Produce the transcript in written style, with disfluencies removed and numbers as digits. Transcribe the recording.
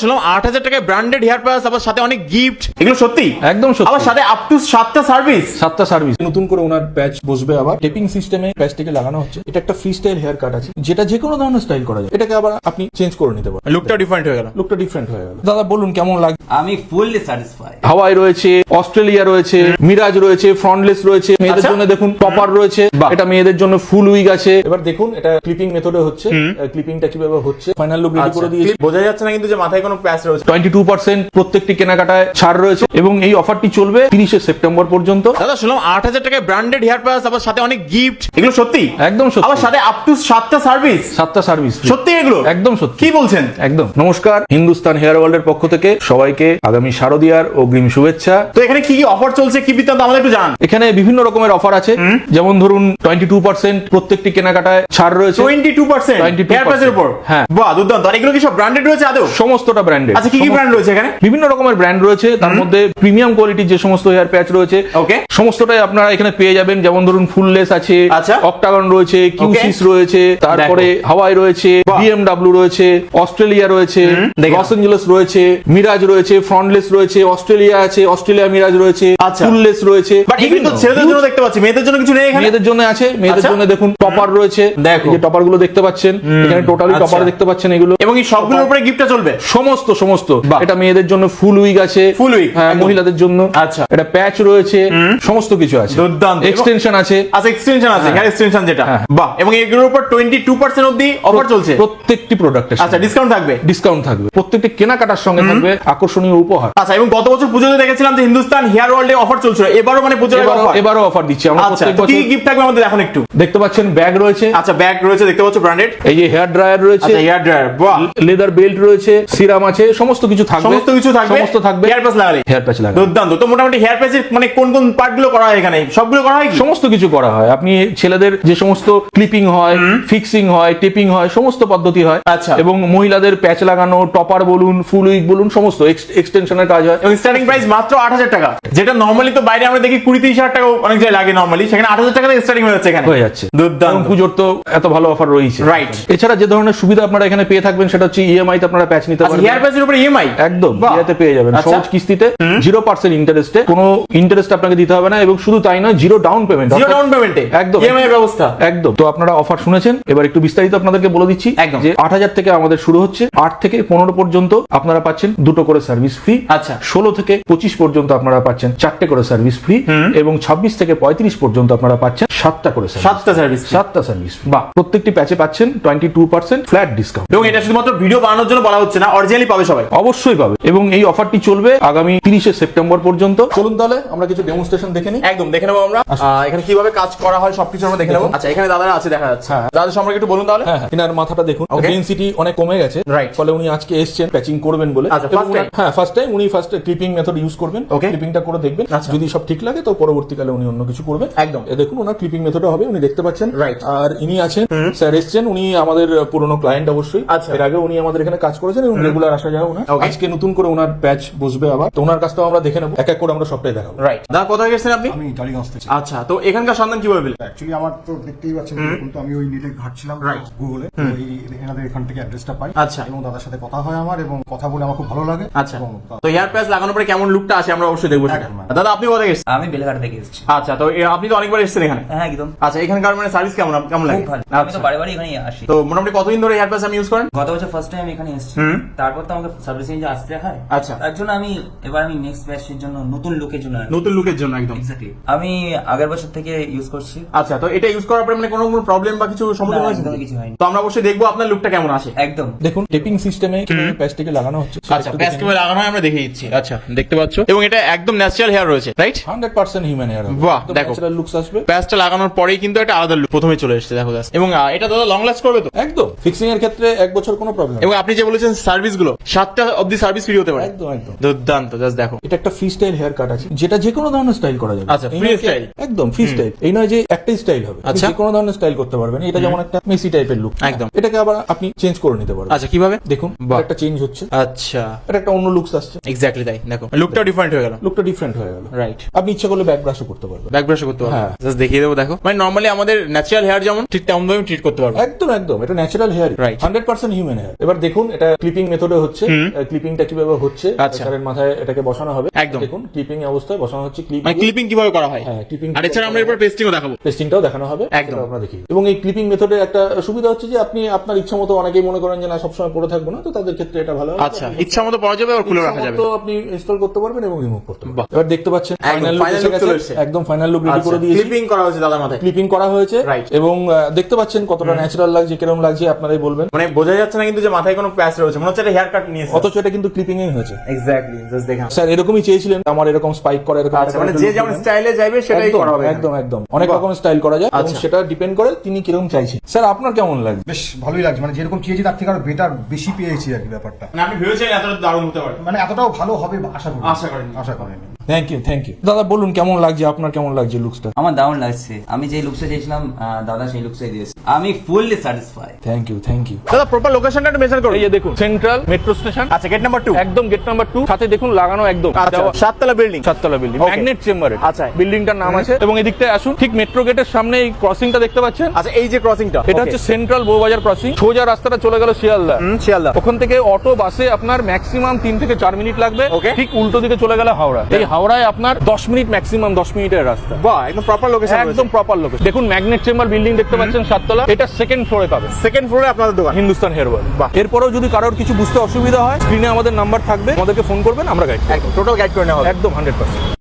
শুনলাম 8,000 টাকায় branded hair patch, আবার সাথে অনেক গিফট, এগুলো সত্যি? একদম সত্যি। আবার সাথে আপ টু 7টা সার্ভিস। 7টা সার্ভিস। নতুন করে ওনার প্যাচ বসবে, আবার টেপিং সিস্টেমে প্যাচটিকে লাগানো হচ্ছে। এটা একটা ফ্রি স্টাইল হেয়ার কাট আছে, যেটা যে কোনো ধরনের স্টাইল করা যায়। এটাকে আবার আপনি চেঞ্জ করে নিতে পারেন। লুকটা ডিফারেন্ট হয়ে গেল। লুকটা ডিফারেন্ট হয়ে গেল। দাদা বলুন কেমন লাগে? আমি ফুললি স্যাটিসফাই। হাওয়াই রয়েছে, অস্ট্রেলিয়া রয়েছে, মিরাজ রয়েছে, ফ্রন্টলেস রয়েছে। মেয়েদের জন্য দেখুন টপার রয়েছে, এটা মেয়েদের জন্য ফুল উইগ আছে। এবার দেখুন এটা ক্লিপিং মেথডে হচ্ছে, ক্লিপিংটা কিভাবে হচ্ছে ফাইনাল লুক রেডি করে দিয়েছি। বোঝা যাচ্ছে না কিন্তু যে মাথায় কোনো প্যাচ রয়েছে। 22% প্রত্যেকটি কেনাকাটায় ছাড় রয়েছে এবং এই অফারটি চলবে 30শে সেপ্টেম্বর পর্যন্ত। দাদা শুনলাম 8,000 টাকায় ব্র্যান্ডেড হেয়ার প্যাচ, আবার সাথে অনেক গিফট, এগুলো সত্যি? একদম সত্যি। আবার সাথে আপ টু 7টা সার্ভিস। 7টা সার্ভিস। সত্যি এগুলো? একদম সত্যি। কি বলছেন? একদম। নমস্কার, হিন্দুস্তান হেয়ার ওয়ার্ল্ড এর পক্ষ থেকে সবাইকে আগামী শারদীয়ার অগ্রিম শুভেচ্ছা। তো এখানে কি কি অফার চলছে, কি বৃত্তান্ত আমাদের একটু জানান। এখানে বিভিন্ন রকমের অফার আছে, যেমন ধরুন 22% প্রত্যেকটি কেনাকাটায় ছাড় রয়েছে। 22% হেয়ার প্যাচের উপর? হ্যাঁ। বাহ, দুর্দান্ত। আর এগুলো কি সব ব্র্যান্ডেড রয়েছে আদৌ? সমস্তটা ব্র্যান্ডেড। আচ্ছা, কি কি ব্র্যান্ড রয়েছে এখানে? বিভিন্ন রকমের ব্র্যান্ড রয়েছে, তার মধ্যে প্রিমিয়াম কোয়ালিটির যে সমস্ত হেয়ার প্যাচ রয়েছে ওকে, সমস্তটাই আপনারা এখানে পেয়ে যাবেন। যেমন ধরুন ফুললেস আছে, আচ্ছা, অক্টাগন রয়েছে, কিউসিস রয়েছে, তারপরে হাওয়াই রয়েছে, বিএমডব্লিউ রয়েছে, অস্ট্রেলিয়া রয়েছে, লস এঞ্জেলস রয়েছে, মিরাজ রয়েছে, ফ্রন্টলেস রয়েছে, অস্ট্রেলিয়া আছে, অস্ট্রেলিয়া মিরাজ রয়েছে, ফুললেস রয়েছে। বাট এগুলো তো ছেলেদের জন্য দেখতে পাচ্ছি, মেয়েদের জন্য কিছু নেই এখানে? মেয়েদের জন্য আছে, মেয়েদের জন্য দেখুন টপার রয়েছে, দেখো যে টপার গুলো দেখতে পাচ্ছেন এখানে, টোটালি টপার দেখতে পাচ্ছেন এগুলো। এবং এই সবগুলোর উপরে গিফটটা চলবে? সমস্ত। এটা মেয়েদের জন্য ফুল উইগ আছে, ফুল উইগ, হ্যাঁ, মহিলাদের জন্য আচ্ছা, এটা প্যাচ রয়েছে, সমস্ত কিছু আছে। দুর্দান্ত। এক্সটেনশন আছে। আচ্ছা, এক্সটেনশন আছে, হেয়ার এক্সটেনশন যেটা। বাহ, এবং এগুলোর উপর 22% অবধি অফার চলছে প্রত্যেকটি প্রোডাক্টে। আচ্ছা, ডিসকাউন্ট থাকবে? ডিসকাউন্ট থাকবে। প্রত্যেকটি কেনাকাটার সঙ্গে থাকবে আকর্ষণীয় উপহার। আচ্ছা, এবং গত বছর পুজোতে দেখেছিলাম যে হিন্দুস্তান হেয়ার ওয়ার্ল্ডে অফার চলছিল, এবারও মানে পুজোর অফার? এবারও অফার দিচ্ছি আমরা। আচ্ছা, প্রত্যেক কি বছর গিফট থাকবে আমাদের এখন একটু? দেখতে পাচ্ছেন ব্যাগ রয়েছে। আচ্ছা, ব্যাগ রয়েছে দেখতে পাচ্ছ ব্র্যান্ডেড। এই যে হেয়ার ড্রায়ার রয়েছে। আচ্ছা, হেয়ার ড্রায়ার, বাহ। লেদার বেল্ট রয়েছে, সিরাম আছে, সমস্ত কিছু থাকবে। সমস্ত থাকবে হেয়ার প্যাচ লাগালে। হেয়ার প্যাচ লাগালে দুর্দান্ত। তো মোটামুটি হেয়ার প্যাচের মানে কোন কোন পার্ট গুলো করা হয় এখানে? সবগুলো করা হয় কি? সমস্ত কিছু করা হয়। আপনি ছেলেদের যে সমস্ত ক্লিপিং হয়, ফিক্সিং হয়, টেপিং হয়, সমস্ত পদ্ধতি হয়। আচ্ছা, এবং মহিলাদের প্যাচ লাগানো, টপার বলুন, ফুল উইক বলুন, সমস্ত এক্সটেনশনের কাজ হয়। এবং স্টার্টিং প্রাইস মাত্র 8,000 টাকা, যেটা নরমালি তো বাইরে আমরা দেখি 20-30,000 টাকা অনেক জায়গায় লাগে নরমালি, সেখানে 8,000 টাকা থেকে স্টার্টিং হয়ে যাচ্ছে এখানে। হয়ে যাচ্ছে। দুর্দান্ত। পুজোর তো এত ভালো অফার রয়েছে, রাইট। এছাড়া যে ধরনের সুবিধা আপনারা এখানে পেয়ে থাকবেন সেটা হচ্ছে ইএমআই তে আপনারা প্যাচ নিতে পারবেন। হেয়ার প্যাচের উপরে ইএমআই একদম ইয়াতে পেয়ে যাবেন, সহজ কিস্তিতে, 0% ইন্টারেস্টে। কোনো ইন্টারেস্ট আপনাকে দিতে হবে না, এবং শুধু তাই নয়, জিরো ডাউন পেমেন্ট। একদম ইএমআই ব্যবস্থা। একদম। তো আপনারা অফার শুনেছেন, এবার একটু বিস্তারিত আপনাদেরকে বলে দিচ্ছি। যে 8,000 থেকে আমাদের শুরু হচ্ছে, 8 থেকে 15 পর্যন্ত আপনারা পাচ্ছেন 2টো করে সার্ভিস ফ্রি। আচ্ছা, 16 থেকে 25 পর্যন্ত আপনারা পাচ্ছেন 4টে করে সার্ভিস ফ্রি, এবং 26 থেকে 35 পর্যন্ত আপনারা পাচ্ছেন 7টা করে সার্ভিস। 7টা সার্ভিস। বাহ। প্রত্যেকটি প্যাচে পাচ্ছেন 22% ফ্ল্যাট ডিসকাউন্ট। এবং এটা শুধুমাত্র ভিডিও বানানোর জন্য বলা হচ্ছে না, অরিজিনালি পাবে সবাই? অবশ্যই পাবে। এবং এই অফারটি চলবে আগামী 30শে সেপ্টেম্বর পর্যন্ত। চলুন তাহলে আমরা কিছু ডেমনস্ট্রেশন দেখে নিই। একদম দেখে নেবো আমরা এখানে কিভাবে কাজ করা হয়, সবকিছু আমরা দেখে নেবো। আচ্ছা, এখানে দাদারা আছে দেখা যাচ্ছে, দাদা সম্পর্কে একটু বলুন তাহলে। হ্যাঁ, এনার মাথাটা দেখুন, ডেনসিটি অনেক কমে গেছে, রাইট। ফলে উনি আজকে এসেছেন প্যাচিং করবেন বলে। ফার্স্ট টাইম উনি ক্লিপিং মেথড ইউজ করবেন। ক্লিপিংটা করে দেখবেন, যদি সব ঠিক লাগে তো পরবর্তীকালে উনি অন্য কিছু করবেন। একদম। দেখুন ওনার ক্লিপিং মেথড হবে, উনি দেখতে পাচ্ছেন, রাইট। আর ইনি আছেন স্যার এসেছেন, উনি আমাদের পুরনো ক্লায়েন্ট অবশ্যই। আচ্ছা, এর আগে উনি আমাদের এখানে কাজ করেছেন এবং রেগুলার আসা যায় ওনার। আজকে নতুন করে ওনার প্যাচ বসবে আবার, তো ওনার কাজটাও আমরা দেখে নেবো, এক এক করে আমরা সবটাই দেখাবো। রাইট। দাদা কোথায় গেছেন আপনি? আমি টালিগঞ্জ থেকে। আচ্ছা, তো এখানকার সন্ধান কিভাবে পেলেন? অ্যাকচুয়ালি আমার তো দেখতেই পাচ্ছেন, কিন্তু আমি ওই নেটে ঘাটছিলাম গুগলে, এনাদের এখান থেকে অ্যাড্রেসটা পাই। আচ্ছা, এবং দাদার সাথে কথা হয় আমার, এবং কথা বলে আমার খুব ভালো লাগে। আচ্ছা, তো হেয়ার প্যাচ লাগানোর পরে কেমন লুকটা আসে আমরা অবশ্যই দেখবো। দাদা আপনি কোথায় গেছেন? আমি বেলেঘাট থেকে এসেছি। আচ্ছা, তো আপনি তো অনেকবার এসেছেন এখানে? হ্যাঁ, একদম। আচ্ছা, এখানকার মানে সার্ভিস কেমন লাগে? খুব ভালো। আমি তো বারে বারে এখানেই আসি। তো মোটামুটি কতদিন ধরে হেয়ার প্যাচ আমি ইউজ করেন? গত বছর ফার্স্ট টাইম এখানে এসেছি, তারপর তো আমাকে সার্ভিসিং যে আসতে হয়। আচ্ছা, তার জন্য আমি নেক্সট ব্যাচের জন্য নতুন লুকের জন্য একদম এক্স্যাক্টলি আমি আগের বছর থেকে ইউজ করছি। আচ্ছা, তো এটা ইউজ করার পরে মানে কোনো প্রবলেম বা কিছু সম্মুখীন হয়েছে? কিছু হয়নি। তো আমরা অবশ্যই দেখবো আপনার লুকটা কেমন আসে। একদম। দেখুন টেপিং সিস্টেমে কিভাবে প্যাচটিকে লাগানো হচ্ছে। আচ্ছা, প্যাচ কিভাবে লাগানো হয় আমরা দেখে দিচ্ছি। আচ্ছা, দেখতে পাচ্ছ, এবং এটা একদম ন্যাচারাল হেয়ার রয়েছে, রাইট? 100% human hair. বাহ, দেখো ন্যাচারাল লুকস আসবে। প্যাচটা লাগানোর পরেই কিন্তু একটা আলাদা লুক প্রথমে চলে এসেছে, দেখো জাস্ট। এবং এটা দাদা লং লাস্ট করবে তো? একদম। ফিক্সিং এর ক্ষেত্রে 1 বছর কোনো প্রবলেম। এবং আপনি যে বলেছেন সার্ভিস গুলো 7টা অবধি সার্ভিস ফ্রি হতে পারে। একদম একদম। দুর্দান্ত, জাস্ট দেখো। এটা একটা ফ্রি স্টাইল হেয়ার কাট আছে, যেটা যে কোনো ধরনের স্টাইল করা যাবে। আচ্ছা, ফ্রি স্টাইল। একদম ফ্রি স্টাইল। এই নয় যে একটাই স্টাইল হবে, আচ্ছা, যে কোনো ধরনের স্টাইল করতে পারবেন। এটা যেমন একটা মেসি টাইপের লুক, একদম। এটাকে আবার আপনি চেঞ্জ করে নিতে পারবেন। আচ্ছা, কিভাবে? দেখুন একটা চেঞ্জ হচ্ছে। আচ্ছা, এটা একটা অন্য লুকস আসছে। এক্স্যাক্টলি তাই, দেখো লুকটা ডিফারেন্ট হয়ে গেল। লুকটা ডিফারেন্ট হয়ে গেল, রাইট। আপনি ইচ্ছা করলে ব্যাক ব্রাশও করতে পারবেন। ব্যাক ব্রাশ করতে পারবেন, হ্যাঁ। জাস্ট দেখিয়ে দেবো, দেখো। মানে নরমালি আমাদের ন্যাচারাল হেয়ার যেমন ঠিক তেমন ভাবে ট্রিট করতে পারবেন। একদম একদম। এটা natural hair, right. 100% human hair. এবার দেখুন এটা ক্লিপিং মেথড মেথডে হচ্ছে, ক্লিপিংটা কিভাবে হচ্ছে আচ্ছা। স্যারের মাথায় এটাকে বসানো হবে। একদম। দেখুন ক্লিপিং অবস্থায় বসানো হচ্ছে, মানে ক্লিপিং কিভাবে করা হয়, হ্যাঁ ক্লিপিং, আর এছাড়া আমরা এরপর পেস্টিংও দেখাবো। টেস্টিংটাও দেখানো হবে, একদম। সেটাও আমরা দেখি। এবং এই ক্লিপিং মেথডের একটা সুবিধা হচ্ছে যে আপনি আপনার ইচ্ছা মতো, অনেকেই মনে করেন যে না সবসময় পড়ে থাকবো না, তো তাদের ক্ষেত্রে এটা ভালো হবে। আচ্ছা, ইচ্ছা মতো পড়া যাবে আর খুলে রাখা যাবে। তো আপনি ইনস্টল করতে পারবেন এবং রিমুভ করতে পারবেন। বাহ। এবার দেখতে পাচ্ছেন ফাইনাল final look চলে এসেছে। একদম ফাইনাল লুক রেডি করে দিয়েছি। ক্লিপিং করা হয়েছে দাদার মাথায়, ক্লিপিং করা হয়েছে Right. এবং দেখতে পাচ্ছেন কতটা ন্যাচারাল লাগছে, কিরকম লাগছে আপনারাই বলবেন। মানে বোঝা যাচ্ছে না কিন্তু যে মাথায় কোনো প্যাচ রয়েছে, মনে হচ্ছে একটা হেয়ার কাট নিয়েছে। অথচ এটা কিন্তু ক্লিপিং এ হয়েছে। এক্স্যাক্টলি, জাস্ট দেখেন। স্যার এরকমই চেয়েছিলেন আমার এরকম স্পাইক করা, এরকম আচ্ছা, মানে যে যেমন স্টাইলে যাবে সেটাই একদম, করা হবে এখানে। একদম একদম অনেক রকম স্টাইল করা যায় এবং আচ্ছা। সেটা ডিপেন্ড করে তিনি কিরকম চাইছেন। স্যার আপনার কেমন লাগছে? বেশ ভালোই লাগছে, মানে যেরকম চেয়েছি তার থেকে আরো বেটার, বেশি পেয়েছি আর কি ব্যাপারটা। মানে আপনি ভেবেছিলেন এতটা দারুণ হতে পারে? মানে এতটাও ভালো হবে আশা করিনি। আশা করিনি। থ্যাংক ইউ দাদা, বলুন কেমন লাগছে আপনার, কেমন লাগছে লুকসটা? আমার দারুণ লাগছে, আমি যে লুকসে চেয়েছিলাম দাদা সেই লুকসে দিয়েছে, আমি ফুললি স্যাটিসফাই। থ্যাংক ইউ দাদা প্রপার লোকেশনটা একটু মেনশন করুন। এই যে দেখুন সেন্ট্রাল মেট্রো স্টেশন, আচ্ছা, গেট নাম্বার 2। একদম গেট নাম্বার 2, সাথে দেখুন লাগানো একদম আচ্ছা, 7তলা বিল্ডিং। 7তলা বিল্ডিং, Okay. Magnet chamber. আচ্ছা। বিল্ডিংটার নাম আছে এবং এদিকটায় আসুন, ঠিক মেট্রো গেটের সামনে এই ক্রসিংটা দেখতে পাচ্ছেন। আচ্ছা, এই যে ক্রসিংটা, এটা হচ্ছে সেন্ট্রাল বউবাজার ক্রসিং। সোজা রাস্তাটা চলে গেল শিয়ালদা। শিয়ালদা। ওখান থেকে অটো বাসে আপনার ম্যাক্সিমাম 3 থেকে 4 মিনিট লাগবে। Okay. ঠিক উল্টো দিকে চলে গেল হাওড়া। এই হাওড়ায় আপনার 10 মিনিট, ম্যাক্সিমাম 10 মিনিটের রাস্তা। বাহ, একদম প্রপার লোকেশন। একদম প্রপার লোকেশন। দেখুন ম্যাগনেট চেম্বার বিল্ডিং দেখতে পাচ্ছেন 7তলা, এটা সেকেন্ড ফ্লোরে পাবেন, সেকেন্ড ফ্লোরে আপনাদের দোকান। Hindustan hair oil. বাহ। এরপরেও যদি কারোর কিছু বুঝতে অসুবিধা হয়, স্ক্রিনে আমাদের নাম্বার থাকবে, আমাদেরকে ফোন করবেন, আমরা গাইড একদম টোটাল গাইড করে নেওয়া হবে। একদম 100%।